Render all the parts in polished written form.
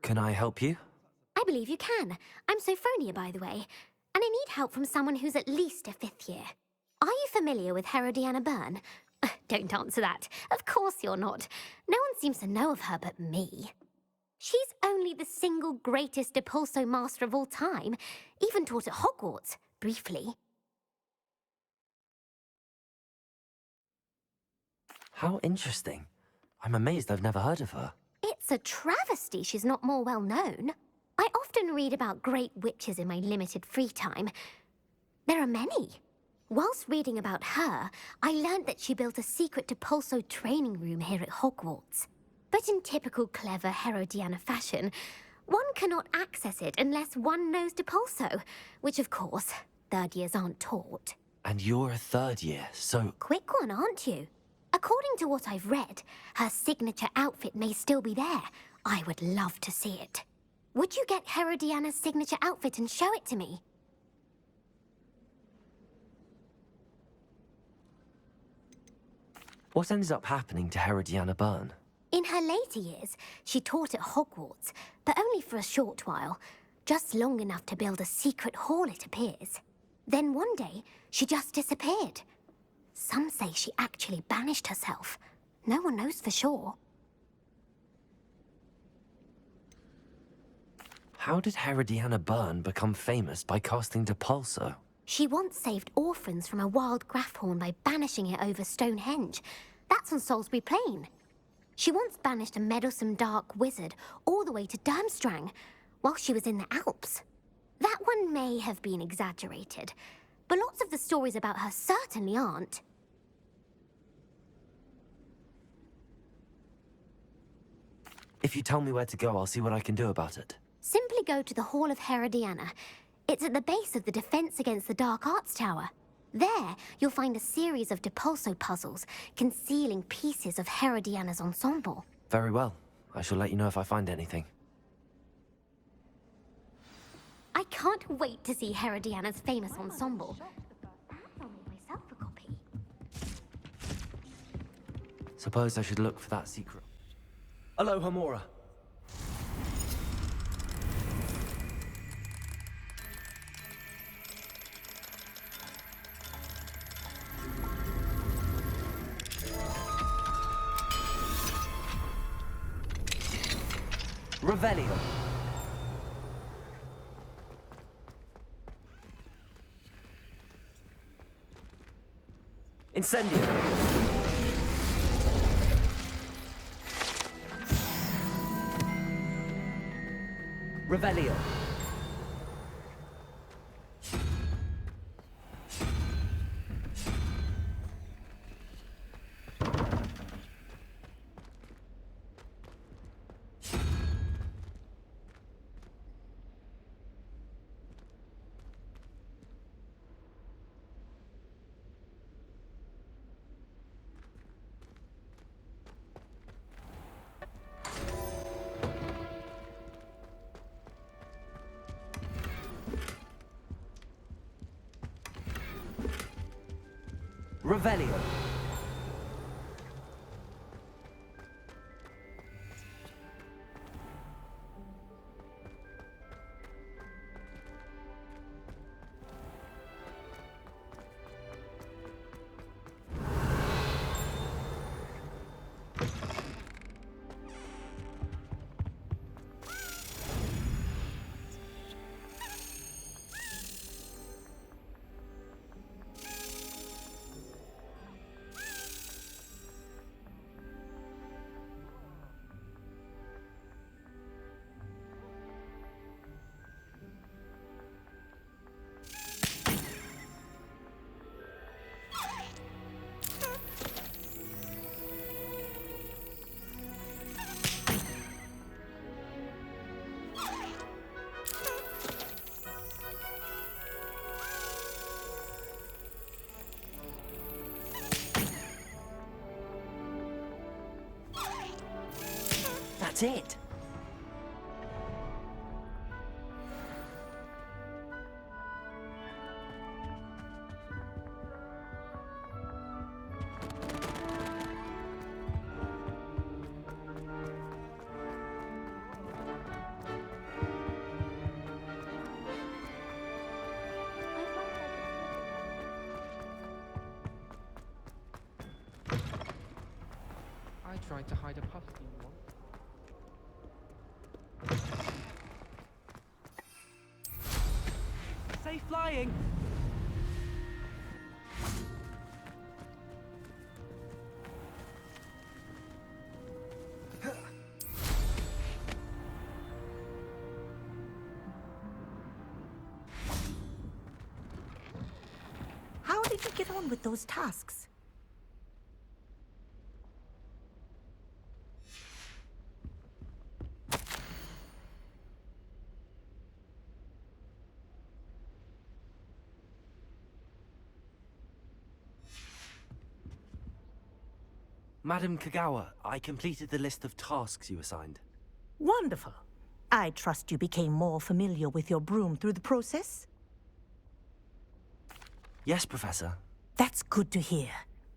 Can I help you? I believe you can. I'm Sophronia, by the way, and I need help from someone who's at least a 5th year. Are you familiar with Herodiana Byrne? Don't answer that. Of course you're not. No one seems to know of her but me. She's only the single greatest Depulso master of all time, even taught at Hogwarts, briefly. How interesting. I'm amazed I've never heard of her. It's a travesty she's not more well known. I often read about great witches in my limited free time. There are many. Whilst reading about her, I learned that she built a secret Depulso training room here at Hogwarts. But in typical clever Herodiana fashion, one cannot access it unless one knows Depulso, which of course, 3rd years aren't taught. And you're a 3rd year, so... Quick one, aren't you? According to what I've read, her signature outfit may still be there. I would love to see it. Would you get Herodiana's signature outfit and show it to me? What ended up happening to Herodiana Byrne? In her later years, she taught at Hogwarts, but only for a short while. Just long enough to build a secret hall, it appears. Then one day, she just disappeared. Some say she actually banished herself. No one knows for sure. How did Herodiana Byrne become famous by casting Depulso? She once saved orphans from a wild Grafhorn by banishing it over Stonehenge. That's on Salisbury Plain. She once banished a meddlesome dark wizard all the way to Durmstrang while she was in the Alps. That one may have been exaggerated, but lots of the stories about her certainly aren't. If you tell me where to go, I'll see what I can do about it. Simply go to the Hall of Herodiana. It's at the base of the Defense Against the Dark Arts Tower. There, you'll find a series of Depulso puzzles concealing pieces of Herodiana's ensemble. Very well. I shall let you know if I find anything. I can't wait to see Herodiana's famous ensemble. I'll make myself a copy. Suppose I should look for that secret. Aloha, Mora. Revelio. Incendio. Revelio. Revelio. That's it. I tried to hide a pumpkin once. Safe flying! How did you get on with those tasks? Madam Kagawa, I completed the list of tasks you assigned. Wonderful. I trust you became more familiar with your broom through the process? Yes, Professor. That's good to hear.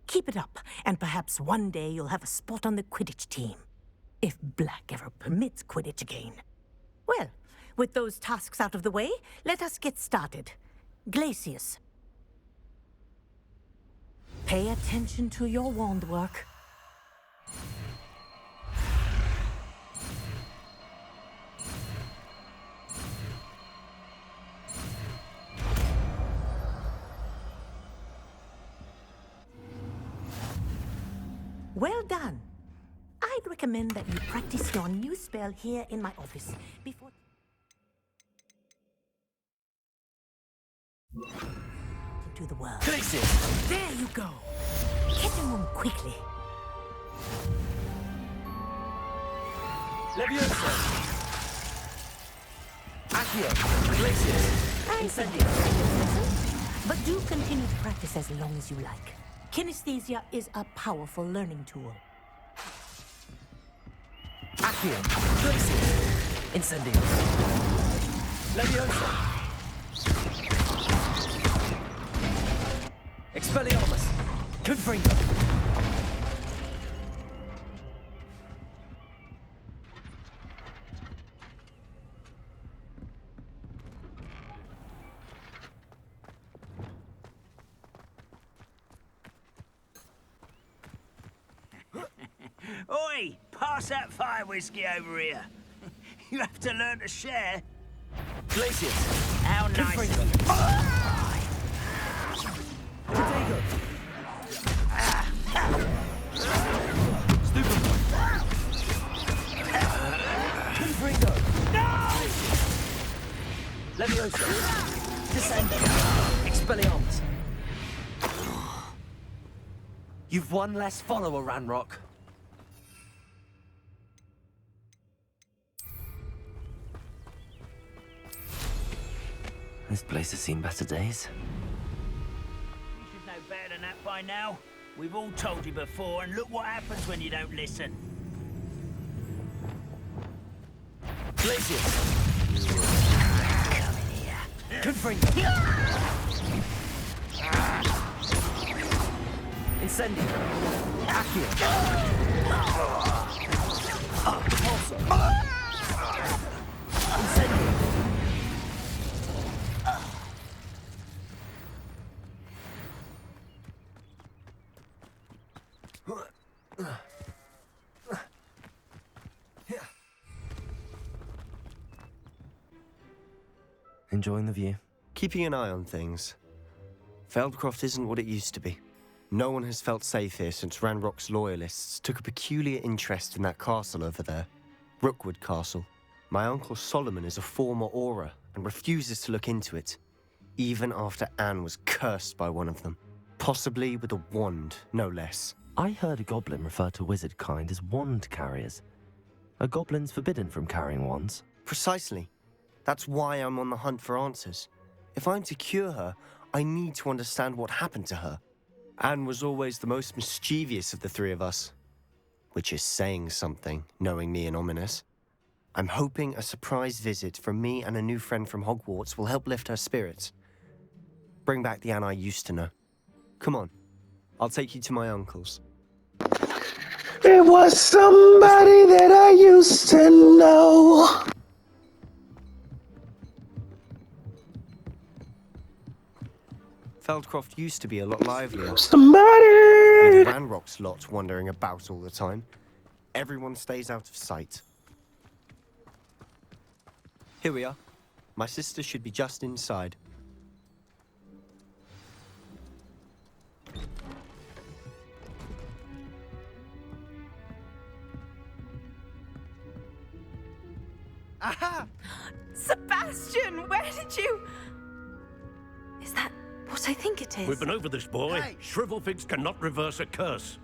Keep it up, and perhaps one day you'll have a spot on the Quidditch team. If Black ever permits Quidditch again. Well, with those tasks out of the way, let us get started. Glacius. Pay attention to your wand work. Well done. I'd recommend that you practice your new spell here in my office before... into the world. Glacius! There you go. Get in them quickly. Leviosa! Accio! Glacius! Incendio! But do continue to practice as long as you like. Kinesthesia is a powerful learning tool. Accio! Glacius! Incendio! Leviosa! Expelliarmus! Confringo! Oi! Pass that fire whiskey over here. You have to learn to share. Glacius! How nice of you. Potato! Stupid! Confringo! No! Leviosa! Descend! Expelliarmus! You've one less follower, Ranrock. This place has seen better days. You should know better than that by now. We've all told you before, and look what happens when you don't listen. Glacius! Come in here. Confringo! Incendio! Accio! Repulsor! Incendio! Enjoying the view? Keeping an eye on things. FELDCROFT isn't what it used to be. No one has felt safe here since Ranrock's loyalists took a peculiar interest in that castle over there. Rookwood Castle. My uncle Solomon is a former Auror and refuses to look into it, even after Anne was cursed by one of them. Possibly with a wand, no less. I heard a goblin refer to wizard kind as wand carriers. Are goblins forbidden from carrying wands? Precisely. That's why I'm on the hunt for answers. If I'm to cure her, I need to understand what happened to her. Anne was always the most mischievous of the three of us. Which is saying something, knowing me and Ominous. I'm hoping a surprise visit from me and a new friend from Hogwarts will help lift her spirits. Bring back the Anne I used to know. Come on, I'll take you to my uncle's. It was somebody that I used to know. FELDCROFT used to be a lot livelier. Somebody! With Ranrock's lot wandering about all the time. Everyone stays out of sight. Here we are. My sister should be just inside. Aha! Sebastian, where did you... Is that what I think it is? We've been over this, boy. Hey! Shrivelfigs cannot reverse a curse.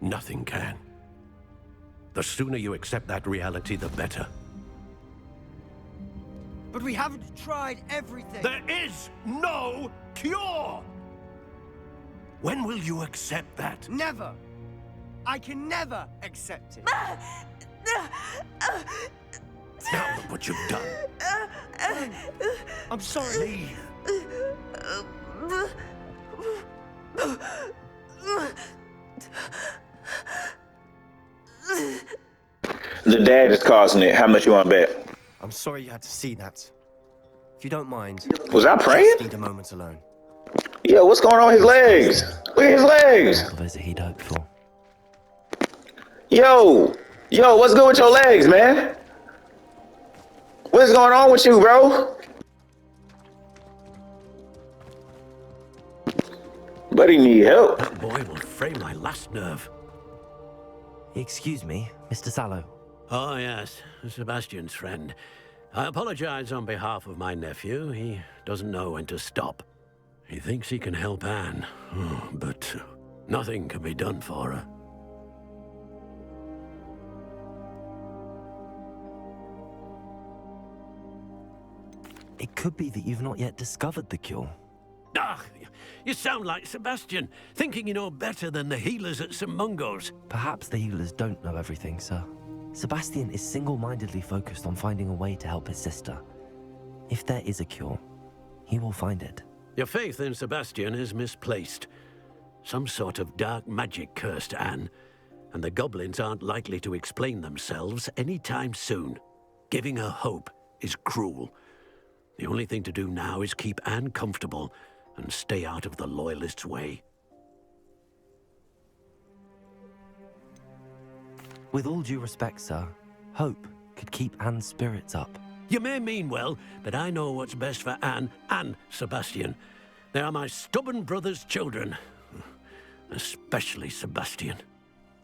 Nothing can. The sooner you accept that reality, the better. But we haven't tried everything. There is no cure! When will you accept that? Never. I can never accept it. Now look what you've done. I'm sorry. Leave. The dad is causing it. How much you want to bet? I'm sorry you had to see that. If you don't mind, Was I I praying? just need a moment alone. Yo, what's going on with his legs? Look at his legs. The visit he'd hoped for. Yo, what's good with your legs, man? What's going on with you, bro? Buddy need help. That boy will frame my last nerve. Excuse me, Mr. Sallow. Oh, yes, Sebastian's friend. I apologize on behalf of my nephew. He doesn't know when to stop. He thinks he can help Anne, but nothing can be done for her. It could be that you've not yet discovered the cure. Ah, you sound like Sebastian, thinking you know better than the healers at St. Mungo's. Perhaps the healers don't know everything, sir. Sebastian is single-mindedly focused on finding a way to help his sister. If there is a cure, he will find it. Your faith in Sebastian is misplaced. Some sort of dark magic cursed Anne, and the goblins aren't likely to explain themselves anytime soon. Giving her hope is cruel. The only thing to do now is keep Anne comfortable and stay out of the Loyalists' way. With all due respect, sir, hope could keep Anne's spirits up. You may mean well, but I know what's best for Anne and Sebastian. They are my stubborn brother's children. Especially Sebastian.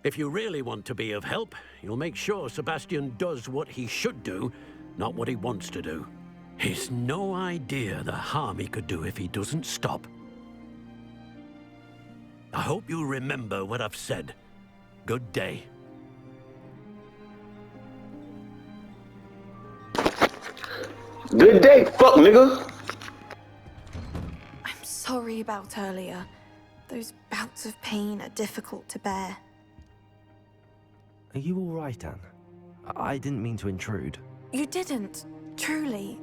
If you really want to be of help, you'll make sure Sebastian does what he should do, not what he wants to do. He's no idea the harm he could do if he doesn't stop. I hope you remember what I've said. Good day. Good day, fuck nigga. I'm sorry about earlier. Those bouts of pain are difficult to bear. Are you all right, Anne? I didn't mean to intrude. You didn't, truly.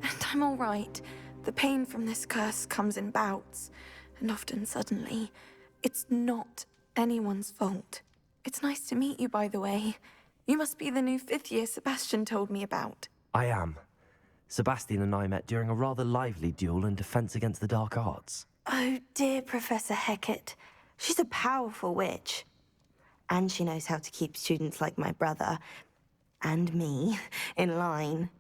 And I'm all right. The pain from this curse comes in bouts, and often suddenly. It's not anyone's fault. It's nice to meet you, by the way. You must be the new 5th year Sebastian told me about. I am. Sebastian and I met during a rather lively duel in defense against the dark arts. Oh, dear Professor Hecat. She's a powerful witch. And she knows how to keep students like my brother, and me, in line.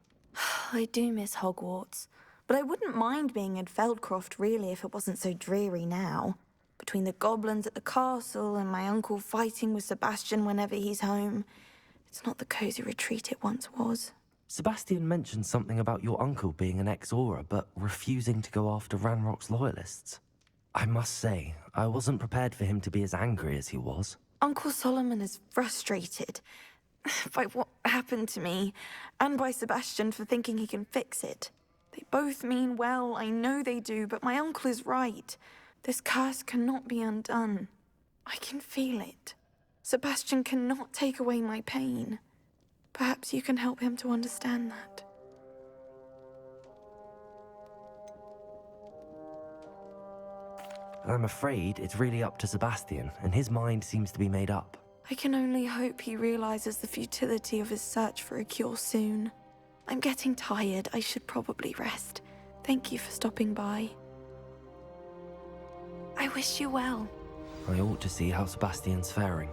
I do miss Hogwarts, but I wouldn't mind being in FELDCROFT, really, if it wasn't so dreary now. Between the goblins at the castle and my uncle fighting with Sebastian whenever he's home, it's not the cozy retreat it once was. Sebastian mentioned something about your uncle being an ex-Auror, but refusing to go after Ranrock's loyalists. I must say, I wasn't prepared for him to be as angry as he was. Uncle Solomon is frustrated by what happened to me, and by Sebastian for thinking he can fix it. They both mean well, I know they do, but my uncle is right. This curse cannot be undone. I can feel it. Sebastian cannot take away my pain. Perhaps you can help him to understand that. I'm afraid it's really up to Sebastian, and his mind seems to be made up. I can only hope he realizes the futility of his search for a cure soon. I'm getting tired. I should probably rest. Thank you for stopping by. I wish you well. I ought to see how Sebastian's faring.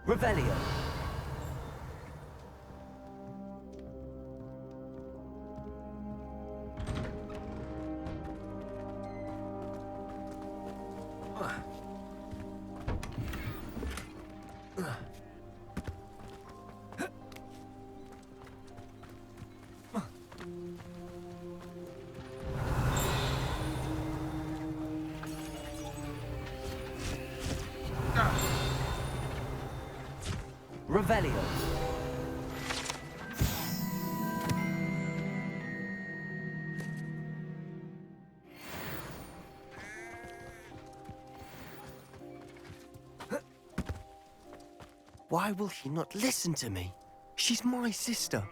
Revelio. Revelio. Why will he not listen to me? She's my sister.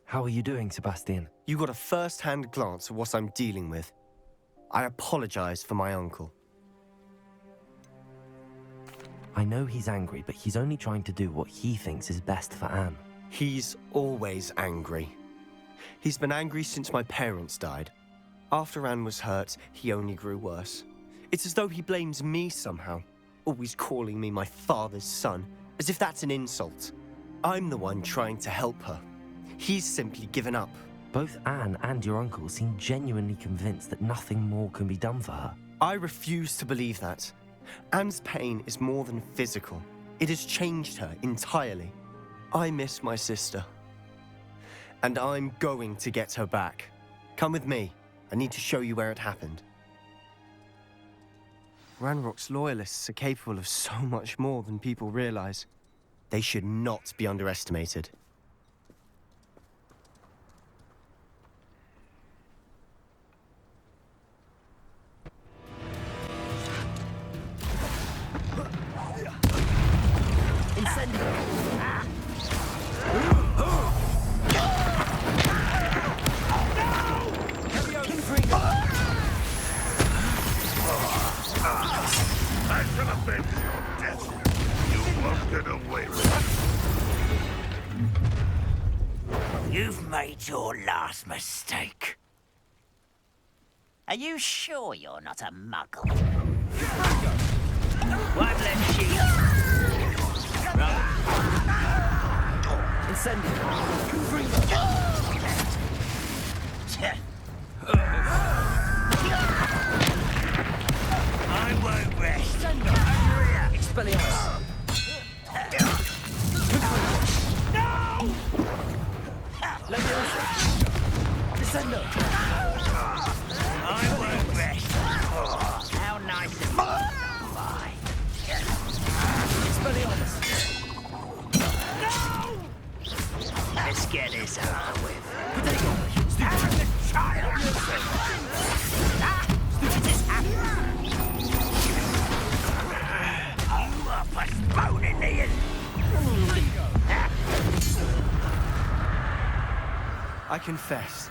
How are you doing, Sebastian? You got a first-hand glance at what I'm dealing with. I apologize for my uncle. I know he's angry, but he's only trying to do what he thinks is best for Anne. He's always angry. He's been angry since my parents died. After Anne was hurt, he only grew worse. It's as though he blames me somehow, always calling me my father's son, as if that's an insult. I'm the one trying to help her. He's simply given up. Both Anne and your uncle seem genuinely convinced that nothing more can be done for her. I refuse to believe that. Anne's pain is more than physical. It has changed her entirely. I miss my sister. And I'm going to get her back. Come with me. I need to show you where it happened. Ranrock's loyalists are capable of so much more than people realize. They should not be underestimated. You've made your last mistake. Are you sure you're not a muggle? One left sheep. Right. I won't rest. Expelliarmus. No! Descendo. I won't rest. How nice of you. Bye. Expelliarmus. No! Let's get this over with. Stupid Child! This is happening. You are postponing the I confess,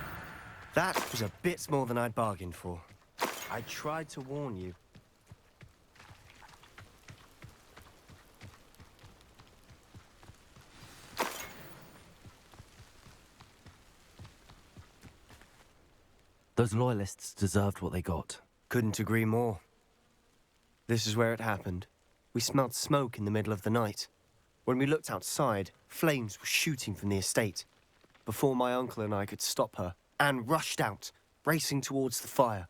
that was a bit more than I'd bargained for. I tried to warn you. Those loyalists deserved what they got. Couldn't agree more. This is where it happened. We smelled smoke in the middle of the night. When we looked outside, flames were shooting from the estate. Before my uncle and I could stop her, Anne rushed out, racing towards the fire,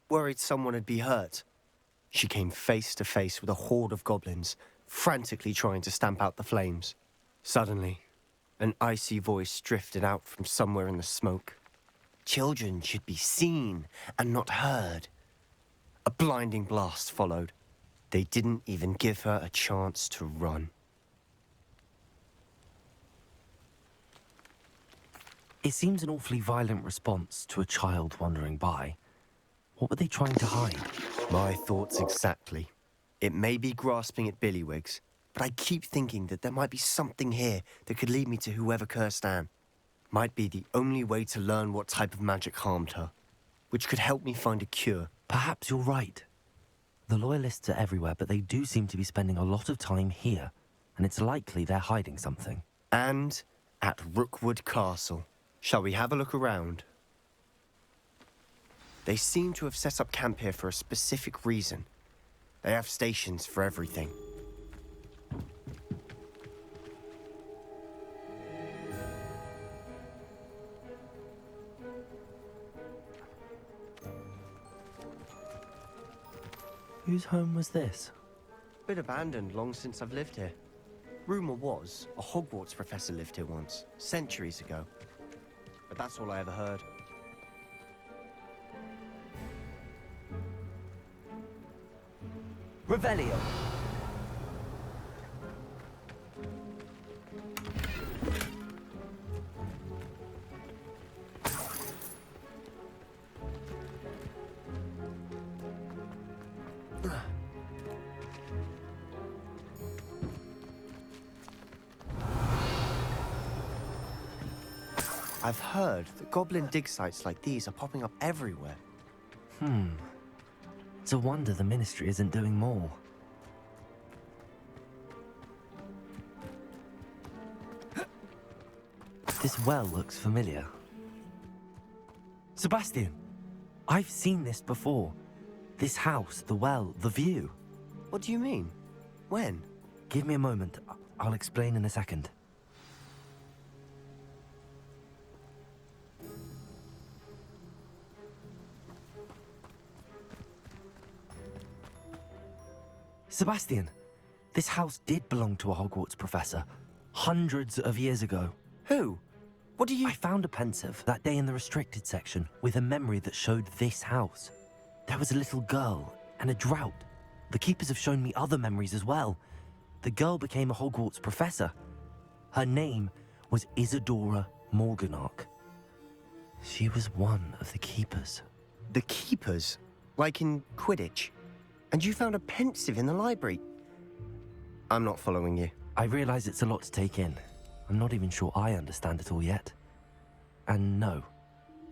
worried someone had been hurt. She came face to face with a horde of goblins, frantically trying to stamp out the flames. Suddenly, an icy voice drifted out from somewhere in the smoke. Children should be seen and not heard. A blinding blast followed. They didn't even give her a chance to run. It seems an awfully violent response to a child wandering by. What were they trying to hide? My thoughts exactly. It may be grasping at Billywigs, but I keep thinking that there might be something here that could lead me to whoever cursed Anne. Might be the only way to learn what type of magic harmed her, which could help me find a cure. Perhaps you're right. The loyalists are everywhere, but they do seem to be spending a lot of time here. and it's likely they're hiding something. And at Rookwood Castle. Shall we have a look around? They seem to have set up camp here for a specific reason. They have stations for everything. Whose home was this? Been abandoned long since I've lived here. Rumour was a Hogwarts professor lived here once, centuries ago. But that's all I ever heard. Revelio. I've heard that goblin dig sites like these are popping up everywhere. It's a wonder the Ministry isn't doing more. This well looks familiar. Sebastian, I've seen this before. This house, the well, the view. What do you mean? When? Give me a moment. I'll explain in a second. Sebastian, this house did belong to a Hogwarts professor, hundreds of years ago. Who? What do you... I found a pensive that day in the restricted section with a memory that showed this house. There was a little girl and a drought. The keepers have shown me other memories as well. The girl became a Hogwarts professor. Her name was Isadora Morganach. She was one of the keepers. The keepers? Like in Quidditch? And you found a pensive in the library? I'm not following you. I realize it's a lot to take in. I'm not even sure I understand it all yet. And no,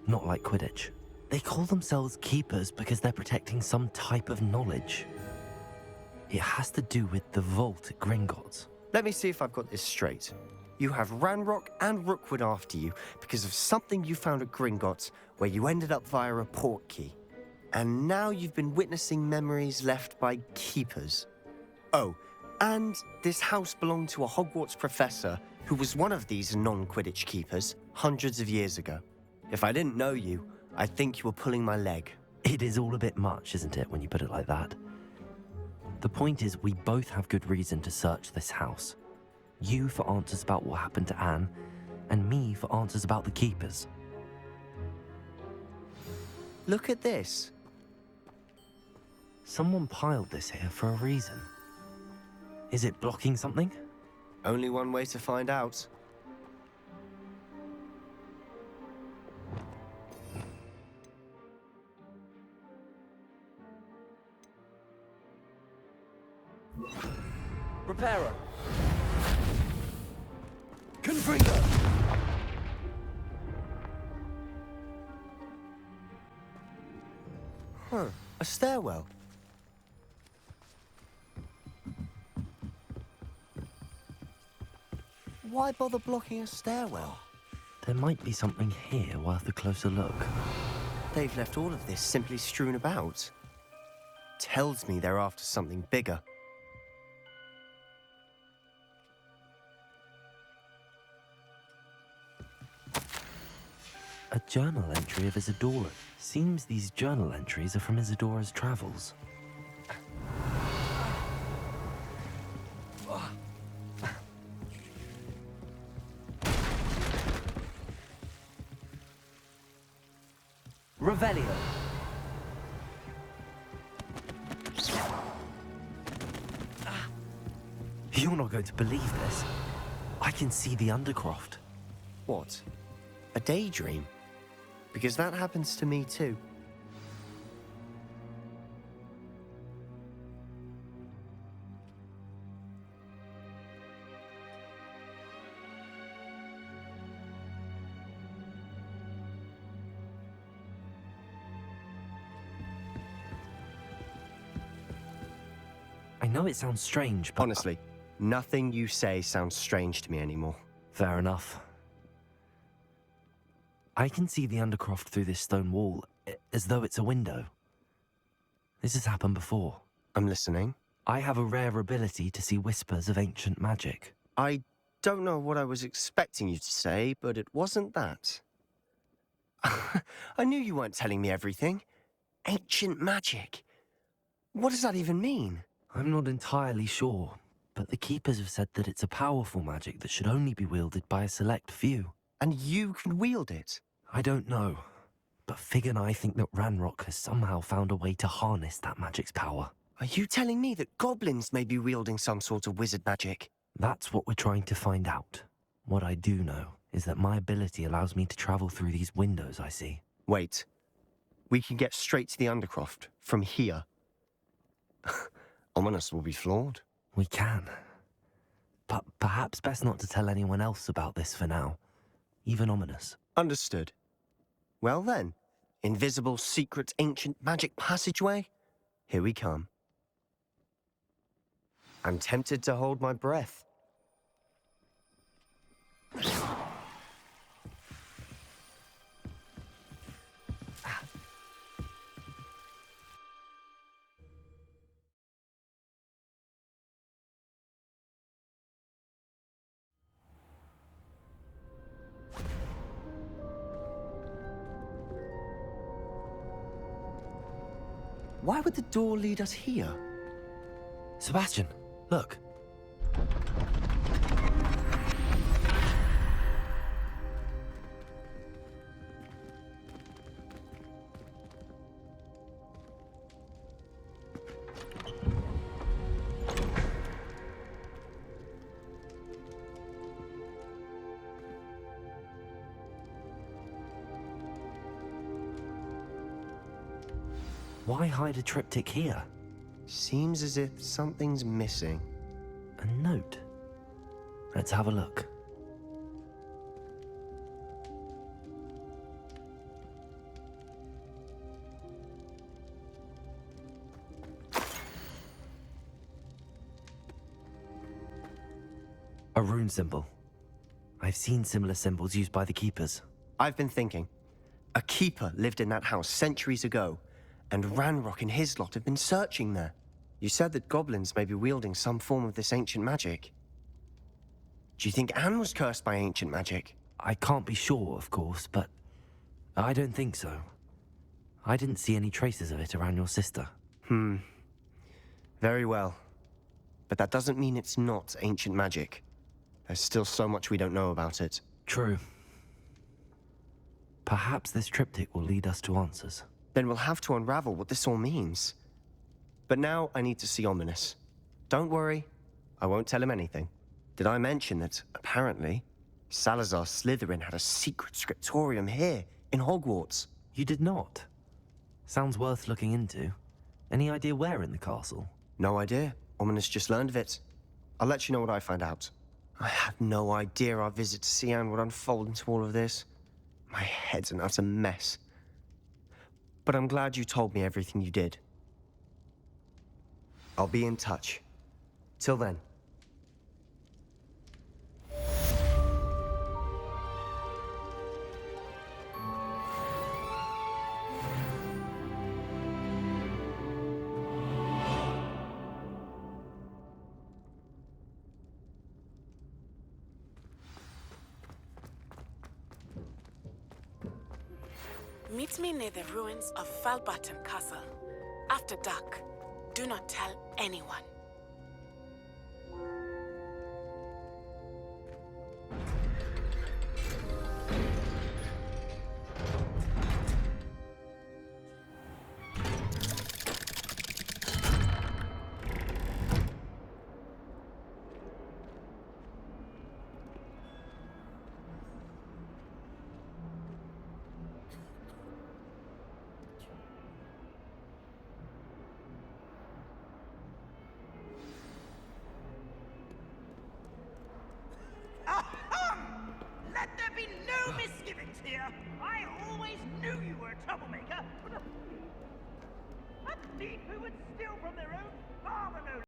not like Quidditch. They call themselves keepers because they're protecting some type of knowledge. It has to do with the vault at Gringotts. Let me see if I've got this straight. You have Ranrock and Rookwood after you because of something you found at Gringotts where you ended up via a port key. And now you've been witnessing memories left by keepers. Oh, and this house belonged to a Hogwarts professor who was one of these non-Quidditch keepers hundreds of years ago. If I didn't know you, I'd think you were pulling my leg. It is all a bit much, isn't it, when you put it like that? The point is, we both have good reason to search this house. You for answers about what happened to Anne, and me for answers about the keepers. Look at this. Someone piled this here for a reason. Is it blocking something? Only one way to find out. Reparo. Confringo! Huh, a stairwell. Why bother blocking a stairwell? There might be something here worth a closer look. They've left all of this simply strewn about. Tells me they're after something bigger. A journal entry of Isadora. Seems these journal entries are from Isadora's travels. Revelio. You're not going to believe this. I can see the Undercroft. What? A daydream? Because that happens to me too. I know it sounds strange, but... Honestly, Nothing you say sounds strange to me anymore. Fair enough. I can see the Undercroft through this stone wall, as though it's a window. This has happened before. I'm listening. I have a rare ability to see whispers of ancient magic. I don't know what I was expecting you to say, but it wasn't that. I knew you weren't telling me everything. Ancient magic. What does that even mean? I'm not entirely sure, but the Keepers have said that it's a powerful magic that should only be wielded by a select few. And you can wield it? I don't know, but Fig and I think that Ranrock has somehow found a way to harness that magic's power. Are you telling me that goblins may be wielding some sort of wizard magic? That's what we're trying to find out. What I do know is that my ability allows me to travel through these windows I see. Wait. We can get straight to the Undercroft from here. Ominous will be flawed. We can. But perhaps best not to tell anyone else about this for now. Even Ominous. Understood. Well then, invisible, secret, ancient magic passageway? Here we come. I'm tempted to hold my breath. Why would the door lead us here? Sebastian, look. Why hide a triptych here? Seems as if something's missing. A note. Let's have a look. A rune symbol. I've seen similar symbols used by the Keepers. I've been thinking. A keeper lived in that house centuries ago, and Ranrock and his lot have been searching there. You said that goblins may be wielding some form of this ancient magic. Do you think Anne was cursed by ancient magic? I can't be sure, of course, but I don't think so. I didn't see any traces of it around your sister. Very well. But that doesn't mean it's not ancient magic. There's still so much we don't know about it. True. Perhaps this triptych will lead us to answers. Then we'll have to unravel what this all means. But now I need to see Ominous. Don't worry, I won't tell him anything. Did I mention that, apparently, Salazar Slytherin had a secret scriptorium here, in Hogwarts? You did not? Sounds worth looking into. Any idea where in the castle? No idea. Ominous just learned of it. I'll let you know what I find out. I had no idea our visit to Cian would unfold into all of this. My head's an utter mess. But I'm glad you told me everything you did. I'll be in touch. Till then. Meet me near the ruins of FELDCROFT Castle. After dark. Do not tell anyone. Let there be no misgivings here. I always knew you were a troublemaker. A thief who would steal from their own father, no